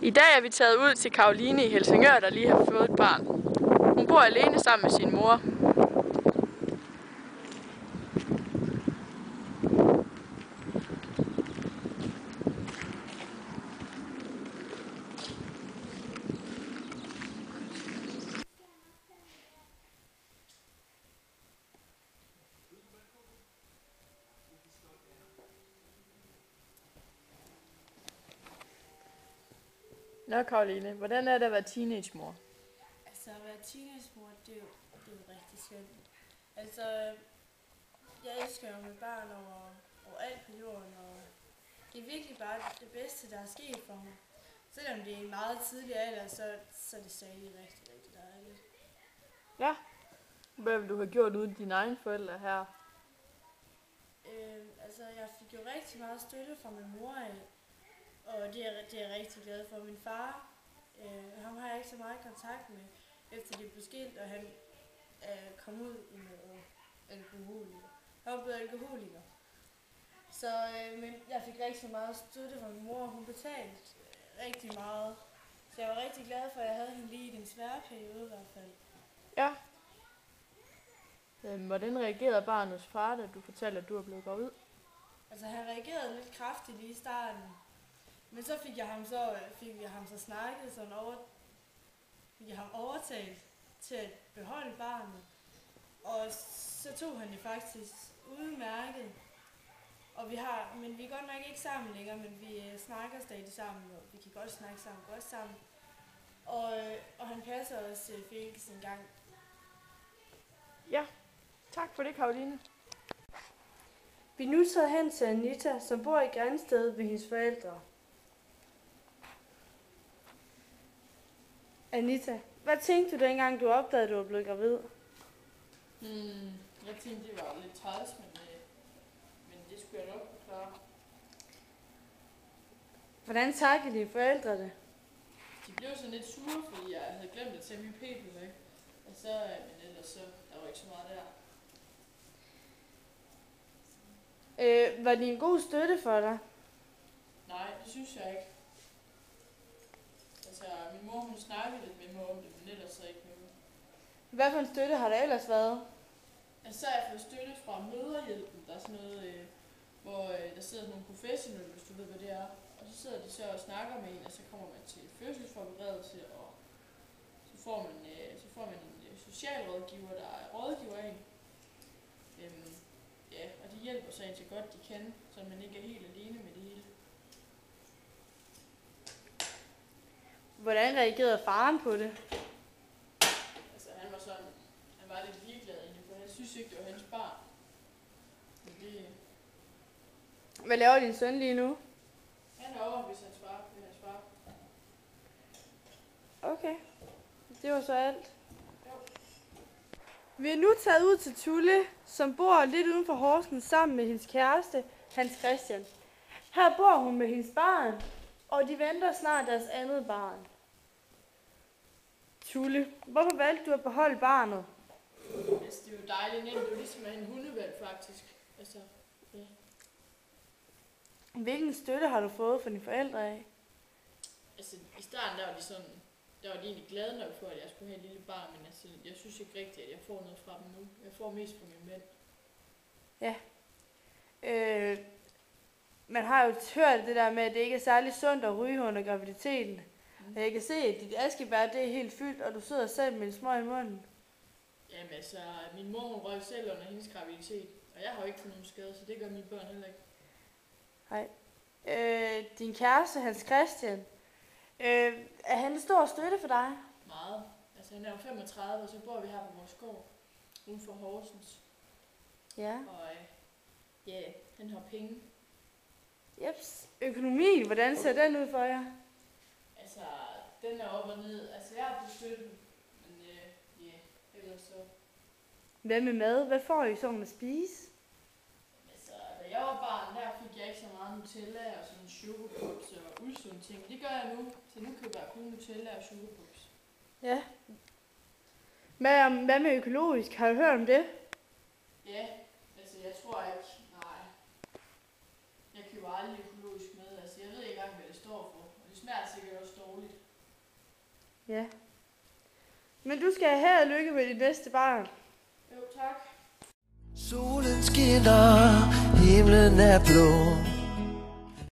I dag er vi taget ud til Caroline i Helsingør, der lige har fået et barn. Hun bor alene sammen med sin mor. Nå Caroline, hvordan er det at være teenagemor? Altså at være teenagemor, det er jo rigtig skønt. Altså, jeg elsker jo mit barn over alt på jorden, og det er virkelig bare det bedste, der er sket for mig. Selvom det er en meget tidlig alder, så er det stadig rigtig, rigtig dejligt. Ja. Hvad vil du have gjort uden dine egne forældre her? Altså, jeg fik jo rigtig meget støtte fra min mor af, og det er jeg rigtig glad for. Min far, ham har jeg ikke så meget kontakt med, efter det blev skilt, og han kom ud i noget alkoholiker. Han var blevet alkoholiker. Så men jeg fik rigtig meget støtte fra min mor, hun betalte rigtig meget. Så jeg var rigtig glad for, at jeg havde hende lige i den svære periode i hvert fald. Ja. Hvordan reagerede barnets far, da du fortalte, at du er blevet gravid? Altså han reagerede lidt kraftigt lige i starten. Men så fik jeg ham så snakket, fik jeg ham overtalt til at beholde barnet. Og så tog han det faktisk udmærket. Men vi er godt nok ikke sammen længere, men vi snakker stadig sammen, og vi kan godt snakke sammen, godt sammen. Og han passer også Felix en gang. Ja, tak for det, Caroline. Vi er nu taget hen til Anita, som bor i Grænsted ved hendes forældre. Anita, hvad tænkte du dengang, du opdagede, at du var blevet gravid? Jeg tænkte, det var lidt træls, men det skulle jeg nok klare. Hvordan takkede dine forældre det? De blev sådan lidt sure, fordi jeg havde glemt at tage min p-piller, ikke? Og så, men ellers så, der var ikke så meget der. Var de en god støtte for dig? Nej, det synes jeg ikke. Altså, min mor, hun snakkede lidt med mig om det, men ellers så ikke noget. Hvad for en støtte har der ellers været? Altså, så har jeg fået støtte fra Mødrehjælpen. Der er sådan noget, hvor der sidder nogle professionelle, hvis du ved, hvad det er. Og så sidder de så og snakker med en, og så kommer man til fødselsforberedelse, og så får man en socialrådgiver, der er rådgiver af en. Ja, og de hjælper så en så godt de kan, så man ikke er helt alene med det hele. Hvordan reagerede faren på det? Altså, han var lidt ligeglad egentlig, for han synes ikke, det var hans barn. Men det... Hvad laver din søn lige nu? Han er over, hvis hans far. Okay, det var så alt. Jo. Vi er nu taget ud til Tulle, som bor lidt uden for Horsens sammen med hendes kæreste, Hans Christian. Her bor hun med hendes barn, og de venter snart deres andet barn. Tulle, hvorfor valgte du at beholde barnet? Altså, det er jo dejligt nemt. Det er jo ligesom at have en hundevalg, faktisk. Altså, ja. Hvilken støtte har du fået fra dine forældre af? Altså, i starten, der var de egentlig glade nok for, at jeg skulle have et lille barn, men altså, jeg synes ikke rigtigt, at jeg får noget fra dem nu. Jeg får mest fra min mand. Ja. Man har jo hørt det der med, at det ikke er særlig sundt at ryge under graviditeten. Og jeg kan se, at dit askebær det er helt fyldt, og du sidder selv med en smøg i munden. Jamen altså, min mor hun røg selv under hendes graviditet, og jeg har jo ikke fået nogen skade, så det gør mine børn heller ikke. Nej. Din kæreste, Hans Christian, er han en stor støtte for dig? Meget. Altså han er jo 35, og så bor vi her på vores gård, uden for Horsens. Ja. Og ja, han har penge. Jeps. Økonomien, hvordan ser den ud for jer? Altså, den er op og ned. Altså, jeg er på støtten, men ja, ellers så... Hvad med mad? Hvad får I sådan at spise? Altså, da jeg var barn, der fik jeg ikke så meget Nutella og sådan chokopops og usunde ting. Det gør jeg nu, så nu køber jeg kun Nutella og chokopops. Ja. Hvad med økologisk? Har du hørt om det? Ja, altså jeg tror ikke, nej. Jeg køber aldrig økologisk mad, altså jeg ved ikke engang, hvad det står for. Og det smager sikkert også dårligt. Ja. Men du skal have held og lykke med dit næste barn. Jo, tak. Solen skinner, himlen er blå.